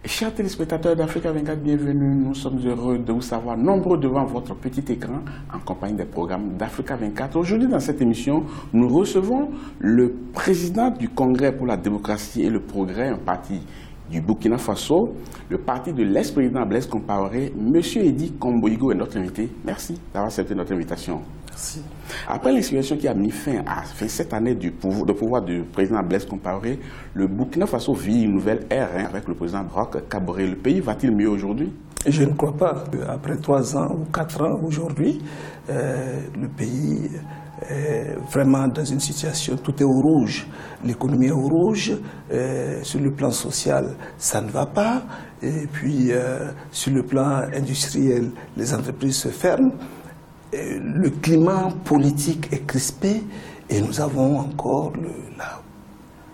Chers téléspectateurs d'Africa 24, bienvenue. Nous sommes heureux de vous savoir nombreux devant votre petit écran en compagnie des programmes d'Africa 24. Aujourd'hui, dans cette émission, nous recevons le président du Congrès pour la démocratie et le progrès, un parti du Burkina Faso, le parti de l'ex-président Blaise Compaoré. Monsieur Edi Komboigo est notre invité. Merci d'avoir accepté notre invitation. Merci. Après l'insurrection qui a mis fin à cette année du pouvoir du président Blaise Compaoré, le Burkina Faso vit une nouvelle ère avec le président Roch Kaboré. Le pays va-t-il mieux aujourd'hui? Je ne crois pas. Après 3 ans ou 4 ans aujourd'hui, le pays est vraiment dans une situation, tout est au rouge. L'économie est au rouge, sur le plan social, ça ne va pas. Et puis, sur le plan industriel, les entreprises se ferment. Le climat politique est crispé et nous avons encore la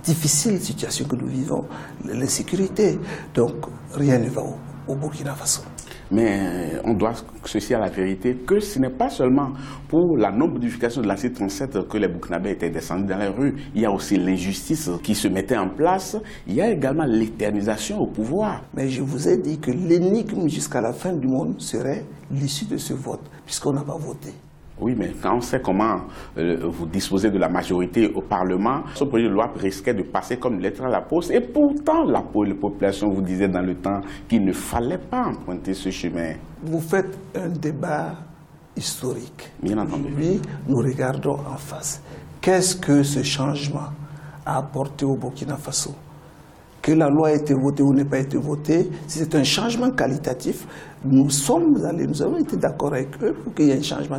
difficile situation que nous vivons, l'insécurité. Donc rien ne va au Burkina Faso. Mais on doit ceci à la vérité que ce n'est pas seulement pour la non-modification de l'article 37 que les Burkinabés étaient descendus dans les rues. Il y a aussi l'injustice qui se mettait en place. Il y a également l'éternisation au pouvoir. Mais je vous ai dit que l'énigme jusqu'à la fin du monde serait l'issue de ce vote, puisqu'on n'a pas voté. Oui, mais quand on sait comment vous disposez de la majorité au Parlement, ce projet de loi risquait de passer comme une lettre à la poste. Et pourtant, la population vous disait dans le temps qu'il ne fallait pas emprunter ce chemin. Vous faites un débat historique. Bien entendu. Aujourd'hui, nous regardons en face. Qu'est-ce que ce changement a apporté au Burkina Faso? Que la loi ait été votée ou n'ait pas été votée, si c'est un changement qualitatif, nous avons été d'accord avec eux pour qu'il y ait un changement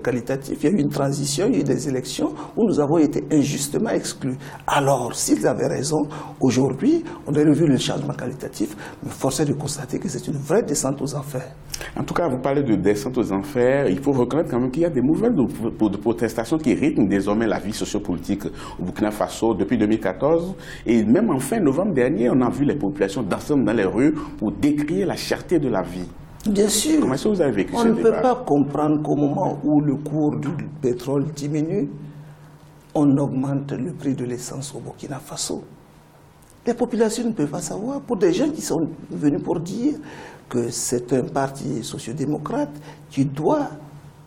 qualitatif. Il y a eu une transition, il y a eu des élections où nous avons été injustement exclus. Alors, s'ils avaient raison, aujourd'hui, on aurait vu le changement qualitatif, mais force est de constater que c'est une vraie descente aux enfers. En tout cas, vous parlez de descente aux enfers. Il faut reconnaître quand même qu'il y a des mouvements de protestation qui rythment désormais la vie sociopolitique au Burkina Faso depuis 2014. Et même en fin novembre dernier, on a vu les populations danser dans les rues pour décrier la cherté de la vie. Bien sûr. Comment est-ce que vous avez vécu on ce ne débat? peut pas comprendre qu'au moment où le cours du pétrole diminue, on augmente le prix de l'essence au Burkina Faso. Les populations ne peuvent pas savoir. Pour des gens qui sont venus pour dire que c'est un parti sociodémocrate qui doit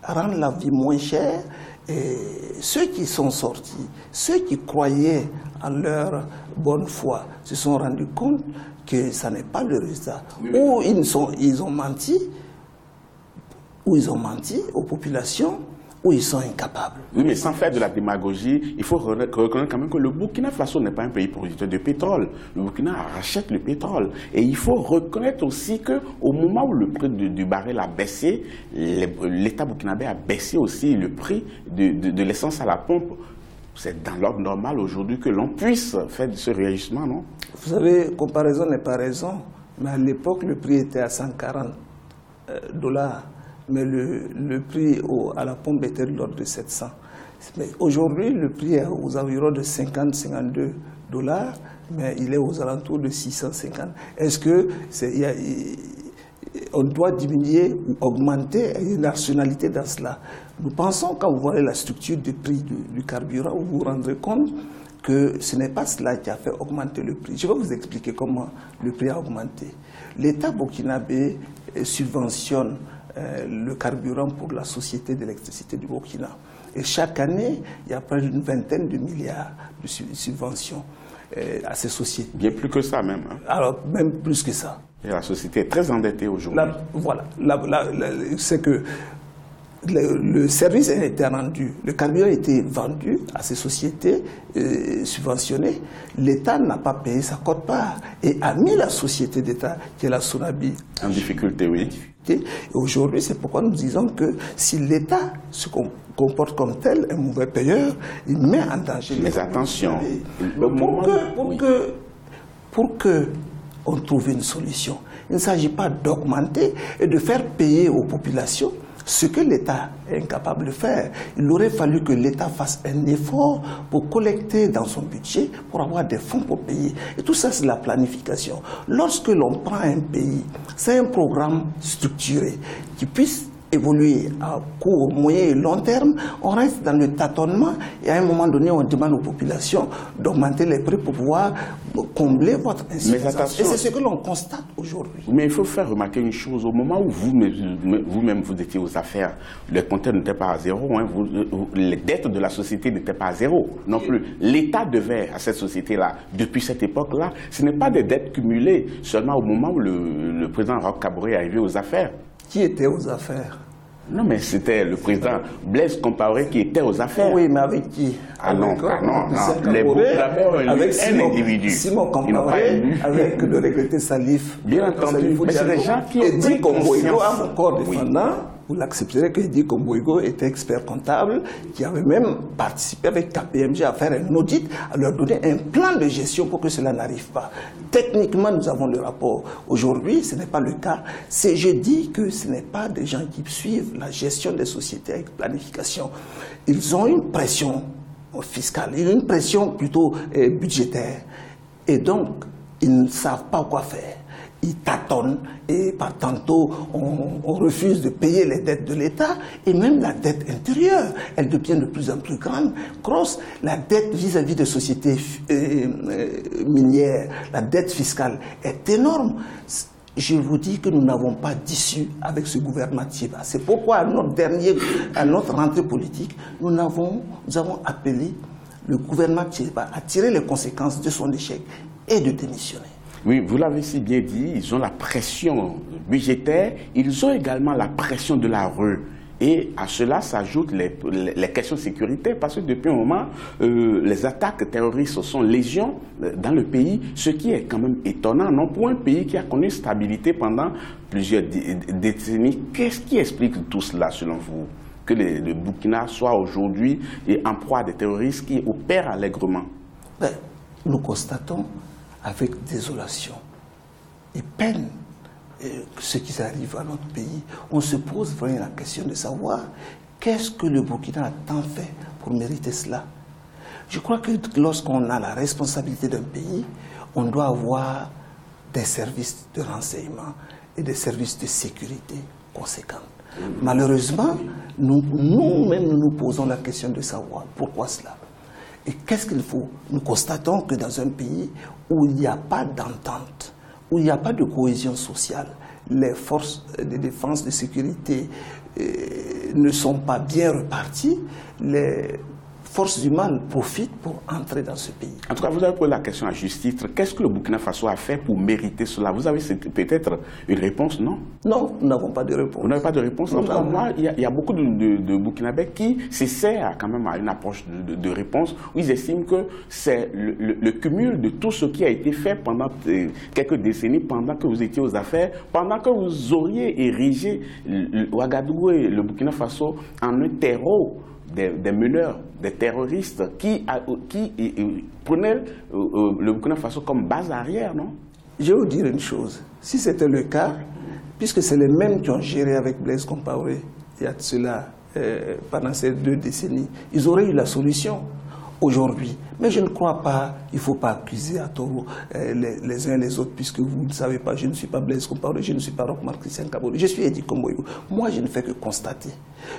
rendre la vie moins chère, et ceux qui sont sortis, ceux qui croyaient en leur bonne foi, se sont rendus compte que ça n'est pas le résultat. Ou ils ont menti aux populations, ou ils sont incapables. Oui, mais sans faire de la démagogie, il faut reconnaître quand même que le Burkina Faso n'est pas un pays producteur de pétrole. Le Burkina rachète le pétrole. Et il faut reconnaître aussi qu'au moment où le prix du baril a baissé, l'État burkinabé a baissé aussi le prix de l'essence à la pompe. C'est dans l'ordre normal aujourd'hui que l'on puisse faire ce réagissement, non? Vous savez, comparaison n'est pas raison. Mais à l'époque, le prix était à 140 $. Mais le prix à la pompe était de l'ordre de 700. Mais aujourd'hui, le prix est aux environs de 50-52 $, mais il est aux alentours de 650. Est-ce que on doit diminuer ou augmenter? Il y a une rationalité dans cela. Nous pensons, quand vous voyez la structure du prix du carburant, vous vous rendrez compte que ce n'est pas cela qui a fait augmenter le prix. Je vais vous expliquer comment le prix a augmenté. L'État burkinabé subventionne le carburant pour la société d'électricité du Burkina. Et chaque année, il y a près d'une vingtaine de milliards de subventions à ces sociétés. Bien plus que ça même. Hein. Alors, même plus que ça. Et la société est très endettée aujourd'hui. Voilà. C'est que le service a été rendu, le carburant a été vendu à ces sociétés subventionnées. L'État n'a pas payé sa quote-part et a mis la société d'État, qui est la Sonabi, en difficulté, oui. Et aujourd'hui, c'est pourquoi nous disons que si l'État se comporte comme tel, un mauvais payeur, il met en danger. Mais attention, pour que on trouve une solution, il ne s'agit pas d'augmenter et de faire payer aux populations ce que l'État est incapable de faire. Il aurait fallu que l'État fasse un effort pour collecter dans son budget, pour avoir des fonds pour payer. Et tout ça, c'est la planification. Lorsque l'on prend un pays, c'est un programme structuré qui puisse évoluer à court, moyen et long terme, on reste dans le tâtonnement et à un moment donné, on demande aux populations d'augmenter les prix pour pouvoir combler votre insuffisance. Et c'est ce que l'on constate aujourd'hui. Mais il faut faire remarquer une chose, au moment où vous-même vous étiez aux affaires, les compteurs n'étaient pas à zéro, hein, les dettes de la société n'étaient pas à zéro non plus. L'État devait à cette société-là, depuis cette époque-là, ce n'est pas des dettes cumulées seulement au moment où le président Roch Kaboré est arrivé aux affaires. Qui était aux affaires? Non, mais c'était le président Blaise Compaoré qui était aux affaires. Oui, mais avec qui? Ah non, les Burkinabés, avec un individu. Simon Compaoré, avec le regretté Salif. Bien entendu, mais c'est des gens qui ont pris conscience. A encore défendant, vous l'accepterez que Eddy Komboigo était expert comptable, qui avait même participé avec KPMG à faire un audit, à leur donner un plan de gestion pour que cela n'arrive pas. Techniquement, nous avons le rapport. Aujourd'hui, ce n'est pas le cas. Je dis que ce n'est pas des gens qui suivent la gestion des sociétés avec planification. Ils ont une pression fiscale, une pression plutôt budgétaire. Et donc, ils ne savent pas quoi faire. Ils tâtonnent et par tantôt on refuse de payer les dettes de l'État et même la dette intérieure, elle devient de plus en plus grande. Grosse, la dette vis-à-vis des sociétés minières, la dette fiscale est énorme. Je vous dis que nous n'avons pas d'issue avec ce gouvernement Tchiba. C'est pourquoi à notre rentrée politique, nous avons appelé le gouvernement Tchiba à tirer les conséquences de son échec et de démissionner. Oui, vous l'avez si bien dit, ils ont la pression budgétaire, ils ont également la pression de la rue. Et à cela s'ajoutent les questions sécuritaires, parce que depuis un moment, les attaques terroristes sont légion dans le pays, ce qui est quand même étonnant, non, pour un pays qui a connu stabilité pendant plusieurs décennies. Qu'est-ce qui explique tout cela selon vous? Que le Burkina soit aujourd'hui en proie à des terroristes qui opèrent allègrement? Nous constatons avec désolation et peine ce qui arrive à notre pays. On se pose vraiment la question de savoir qu'est-ce que le Burkina a tant fait pour mériter cela. Je crois que lorsqu'on a la responsabilité d'un pays, on doit avoir des services de renseignement et des services de sécurité conséquents. Malheureusement, nous-mêmes nous posons la question de savoir pourquoi cela. Et qu'est-ce qu'il faut? Nous constatons que dans un pays où il n'y a pas d'entente, où il n'y a pas de cohésion sociale, les forces de défense, de sécurité ne sont pas bien reparties, les forces du mal profitent pour entrer dans ce pays. En tout cas, vous avez posé la question à juste titre. Qu'est-ce que le Burkina Faso a fait pour mériter cela? Vous avez peut-être une réponse, non? Non, nous n'avons pas de réponse. Vous n'avez pas de réponse? En tout cas, moi, il y a beaucoup de Burkinabés qui s'essaient quand même à une approche de réponse où ils estiment que c'est le cumul de tout ce qui a été fait pendant quelques décennies, pendant que vous étiez aux affaires, pendant que vous auriez érigé Ouagadougou et le Burkina Faso en un terreau des meneurs, des terroristes qui prenaient le Burkina Faso comme base arrière, non? Je vais vous dire une chose. Si c'était le cas, puisque c'est les mêmes qui ont géré avec Blaise Compaoré, il y a de cela pendant ces 2 décennies, ils auraient eu la solution aujourd'hui. Mais je ne crois pas, il ne faut pas accuser à tort les uns les autres, puisque vous ne savez pas, je ne suis pas Blaise Compaoré, je ne suis pas Roch Marc Christian Kaboré, je suis Eddy Komboigo. Moi, je ne fais que constater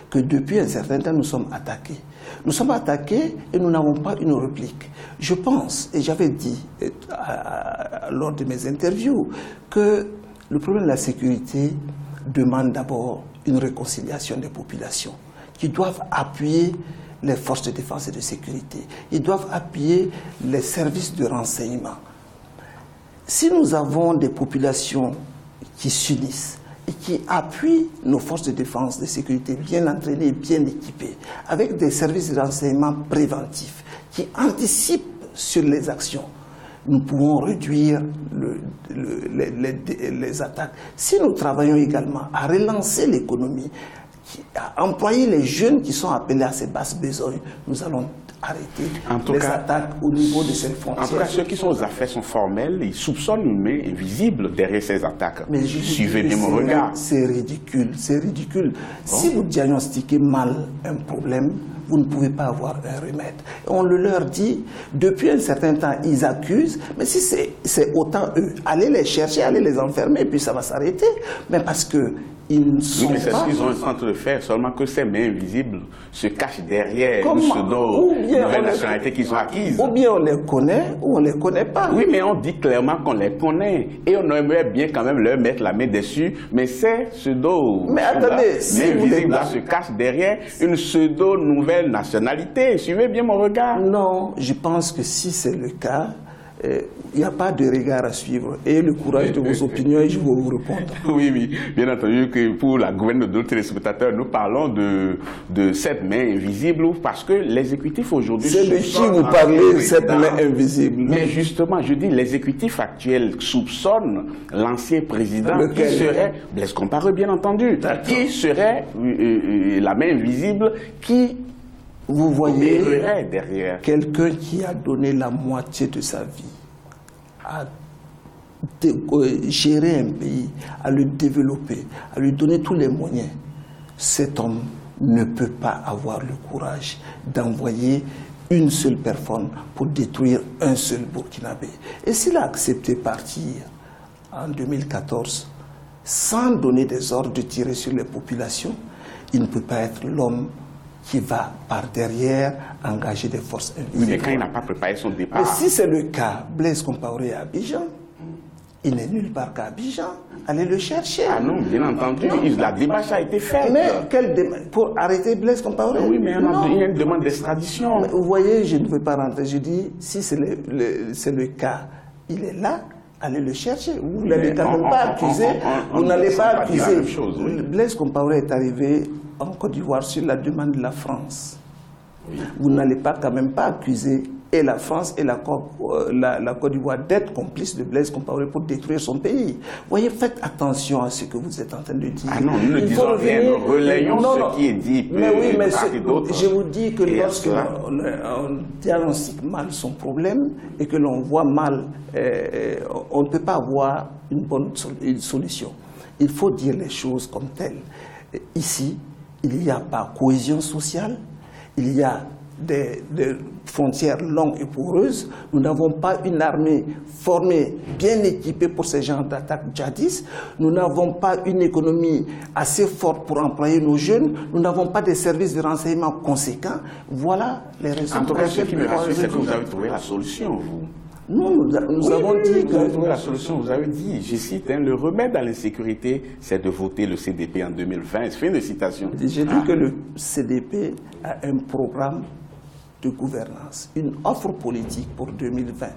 que depuis un certain temps, nous sommes attaqués. Nous sommes attaqués et nous n'avons pas une réplique. Je pense, et j'avais dit lors de mes interviews, que le problème de la sécurité demande d'abord une réconciliation des populations qui doivent appuyer les forces de défense et de sécurité. Ils doivent appuyer les services de renseignement. Si nous avons des populations qui s'unissent et qui appuient nos forces de défense et de sécurité bien entraînées, bien équipées, avec des services de renseignement préventifs qui anticipent sur les actions, nous pouvons réduire les attaques. Si nous travaillons également à relancer l'économie, à employer les jeunes qui sont appelés à ces basses besognes, nous allons arrêter les attaques au niveau de ces frontières. En tout cas, ceux qui sont aux affaires sont formels, ils soupçonnent une main invisible derrière ces attaques. Mais suivez bien mon regard. C'est ridicule, c'est ridicule. Bon. Si vous diagnostiquez mal un problème, vous ne pouvez pas avoir un remède. On le leur dit, depuis un certain temps, ils accusent, mais si c'est autant eux, allez les chercher, allez les enfermer, puis ça va s'arrêter. Mais parce que ils ne sont mais c'est pas... ce qu'ils ont en train de faire, seulement que ces mains invisibles se cachent derrière une nouvelle nationalité qu'ils ont acquise. Ou bien on les connaît, ou on ne les connaît pas. Oui, mais on dit clairement qu'on les connaît. Et on aimerait bien quand même leur mettre la main dessus. Mais ces pseudo... Mais attendez, si invisibles là se cachent derrière une pseudo-nouvelle nationalité. Suivez bien mon regard. Non, je pense que si c'est le cas, il n'y a pas de regard à suivre. Et le courage de vos opinions, et je vais vous répondre. Oui, oui, bien entendu que pour la gouverne de nos téléspectateurs, nous parlons de cette main invisible parce que l'exécutif aujourd'hui... C'est de qui vous parlez, cette main invisible? Mais justement, je dis, l'exécutif actuel soupçonne l'ancien président qui serait, Blaise Compaoré bien entendu, qui serait la main invisible qui... Vous voyez, derrière quelqu'un qui a donné la moitié de sa vie à gérer un pays, à le développer, à lui donner tous les moyens, cet homme ne peut pas avoir le courage d'envoyer une seule personne pour détruire un seul Burkinabé. Et s'il a accepté partir en 2014 sans donner des ordres de tirer sur les populations, il ne peut pas être l'homme qui va par derrière engager des forces invisibles. Mais quand il n'a pas préparé son départ... Mais si c'est le cas, Blaise Compaoré à Abidjan, il n'est nulle part qu'à Abidjan. Allez le chercher. Ah non, bien entendu, la démarche a été faite. Mais pour arrêter Blaise Compaoré? Oui, mais il y a une demande d'extradition. Vous voyez, je ne veux pas rentrer. Je dis, si c'est le cas, il est là. Allez le chercher. Vous n'allez quand même pas accuser. Vous n'allez pas accuser. Blaise Compaoré est arrivé en Côte d'Ivoire sur la demande de la France. Oui. Vous n'allez pas quand même pas accuser et la France et la Côte d'Ivoire d'être complices de Blaise Compaoré pour détruire son pays. Voyez, faites attention à ce que vous êtes en train de dire. Ah non, nous ne disons rien, nous relayons ce qui est dit. Mais oui, mais je vous dis que lorsque on diagnostique mal son problème et que l'on voit mal, on ne peut pas avoir une bonne solution. Il faut dire les choses comme telles. Ici, il n'y a pas cohésion sociale, il y a des frontières longues et poreuses. Nous n'avons pas une armée formée, bien équipée pour ces genres d'attaques djihadistes. Nous n'avons pas une économie assez forte pour employer nos jeunes. Nous n'avons pas des services de renseignement conséquents. Voilà les raisons. En tout cas, ce qui me rassure, c'est que vous avez trouvé la solution, vous. Nous avons dit que... Vous avez trouvé la solution, vous avez dit, je cite, le remède à l'insécurité, c'est de voter le CDP en 2020. Fin de citation. J'ai dit que le CDP a un programme de gouvernance, une offre politique pour 2020.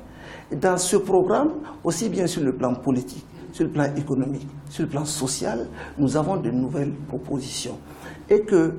Et dans ce programme, aussi bien sur le plan politique, sur le plan économique, sur le plan social, nous avons de nouvelles propositions. Et que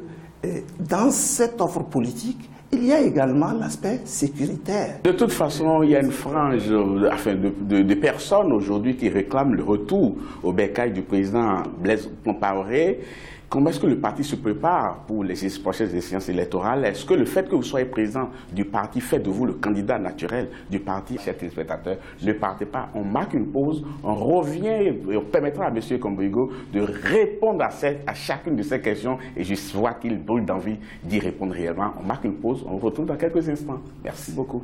dans cette offre politique, il y a également l'aspect sécuritaire. De toute façon, il y a une frange de personnes aujourd'hui qui réclament le retour au bercail du président Blaise Compaoré. Comment est-ce que le parti se prépare pour les prochaines échéances électorales? Est-ce que le fait que vous soyez président du parti fait de vous le candidat naturel du parti? Chers téléspectateurs, ne partez pas, on marque une pause, on revient et on permettra à M. Kombrigo de répondre à chacune de ces questions et je vois qu'il brûle d'envie d'y répondre réellement. On marque une pause, on vous retrouve dans quelques instants. Merci beaucoup.